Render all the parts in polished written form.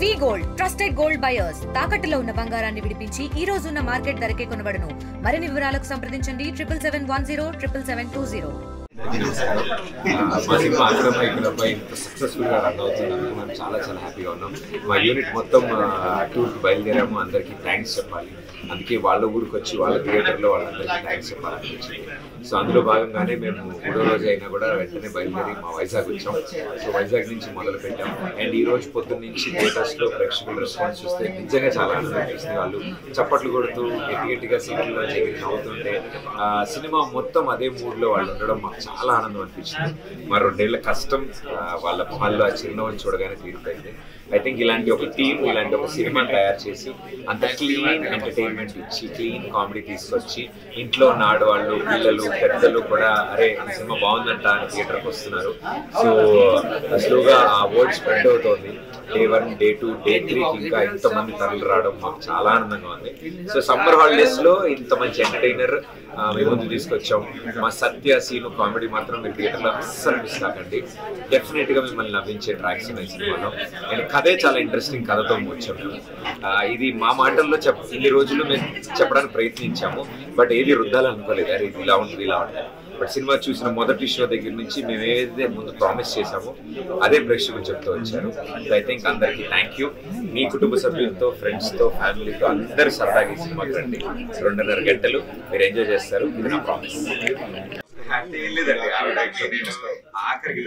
వి gold trusted gold buyers తాకట్టులో ఉన్న బంగారాన్ని విడిపించి ఈ రోజు ఉన్న మార్కెట్ ధరకే కొనబడును. మరిన్ని వివరాలకు సంప్రదించండి 7710772020. మా సినిమా అక్కడపై ఇక్కడపై ఇంత సక్సెస్ఫుల్గా రన్ అవుతున్నాము. మేము చాలా చాలా హ్యాపీగా ఉన్నాం. మా యూనిట్ మొత్తం టూర్కి బయలుదేరాము. అందరికీ థ్యాంక్స్ చెప్పాలి. అందుకే వాళ్ళ ఊరికి వచ్చి వాళ్ళ థియేటర్లో వాళ్ళందరికీ థ్యాంక్స్ చెప్పాలనిపించింది. సో అందులో భాగంగానే మేము 3వ రోజు అయినా కూడా వెంటనే బయలుదేరి మా వైజాగ్ వచ్చాం. సో వైజాగ్ నుంచి మొదలు పెట్టాం. అండ్ ఈ రోజు పొద్దున్న నుంచి థియేటర్స్లో ప్రేక్షకుల రెస్పాన్స్ చూస్తే నిజంగా చాలా ఆనందం అనిపిస్తుంది. వాళ్ళు చప్పట్లు కొడుతూ గట్టిగా సీట్లలో ఎగిరి నవ్వుతుంటే సినిమా మొత్తం అదే మూడ్లో వాళ్ళు ఉండడం మాకు చాలా ఆనందం అనిపించింది. మా 2 ఏళ్ల కష్టం వాళ్ళ మొహాల్లో ఆ చిరునవ్వులు చూడగానే తీరిపోయింది. ఐ థింక్ ఇలాంటి ఒక టీం ఇలాంటి ఒక సినిమాని తయారు చేసి అంత క్లీన్ ఎంటర్టైన్మెంట్ ఇచ్చి క్లీన్ కామెడీ తీసుకొచ్చి ఇంట్లో ఉన్న ఆడవాళ్ళు పిల్లలు పెద్దలు కూడా అరే ఈ సినిమా బాగుందంట అని థియేటర్కి వస్తున్నారు. సో స్లోగా ఆ వర్డ్ స్ప్రెడ్ అవుతోంది. Day 1, Day 2, Day 3 ఇంకా ఇంతమంది తరలి రావడం మాకు చాలా ఆనందంగా ఉంది. సో సమ్మర్ హాలిడేస్లో ఇంత మంచి ఎంటర్టైనర్ మీ ముందు తీసుకొచ్చాం. మా సత్య సీను కామెడీ మాత్రం మీరు థియేటర్లో అస్సలు మిస్ కాకండి. డెఫినెట్గా మిమ్మల్ని నవ్వించే ట్రాక్స్ ఉన్నాయి సినిమాలో. అండ్ కథే చాలా ఇంట్రెస్టింగ్ కథతో వచ్చాం మేము. ఇది మా మాటల్లో ఇన్ని రోజులు మేము చెప్పడానికి ప్రయత్నించాము. బట్ ఏది రుద్దాలనుకోలేదు. అది ఇలా ఉంటుంది ఇలా ఉంటుంది. బట్ సినిమా చూసిన మొదటి షో దగ్గర నుంచి మేము ఏదైతే ముందు ప్రామిస్ చేశామో అదే ప్రేక్షకులు చెప్తూ వచ్చారు. ఐ థింక్ అందరికీ థ్యాంక్ యూ. మీ కుటుంబ సభ్యులతో ఫ్రెండ్స్తో ఫ్యామిలీతో అందరూ సరదాగా ఈ సినిమాకి రండి. 2.5 గంటలు మీరు ఎంజాయ్ చేస్తారు. ఇది నా ప్రామిస్. ఆఖరికి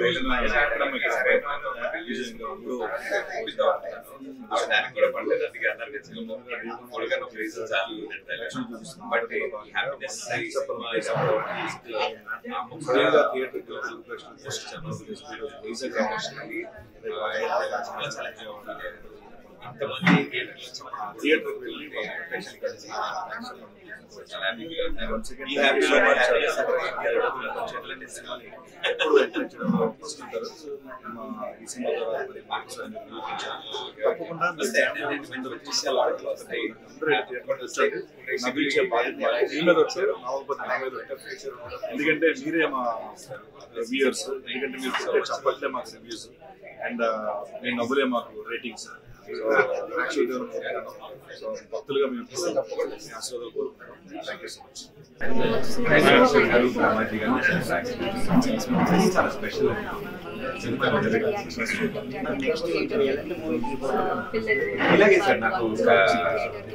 కూడా పడలేదు. అందుకే అందరికి ఇంతమంది థియేటర్ వెళ్ళి తప్పకుండా ఎందుకంటే మీరే మా వ్యూయర్స్. ఎందుకంటే మీరు చెప్పట్లే మాకు రివ్యూస్ అండ్ మీ నవ్వులే మాకు రేటింగ్స్. సో భక్తులుగా మేము ఆశీర్వాదాలు కోరుకుంటున్నాం. Thank you so much. చాలా స్పెషల్ ఇలాగే సార్ నాకు ఒక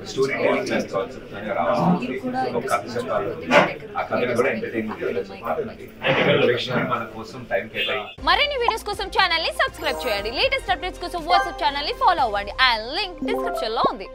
స్టోరీ టెలింగ్ కాన్సెప్ట్ రావాలి. ఒక కథ చెప్పాలి. ఆ కథను కూడా ఎంటర్టైన్మెంట్ మన కోసం టైం కేటాయి. మరిన్ని వీడియోస్ కోసం ఛానల్ ని సబ్స్క్రైబ్ చేయండి. లేటెస్ట్ అప్డేట్స్ కోసం వాట్సాప్ ఛానల్ ని ఫాలో అవ్వండి. అండ్ లింక్ డిస్క్రిప్షన్ లో ఉంది.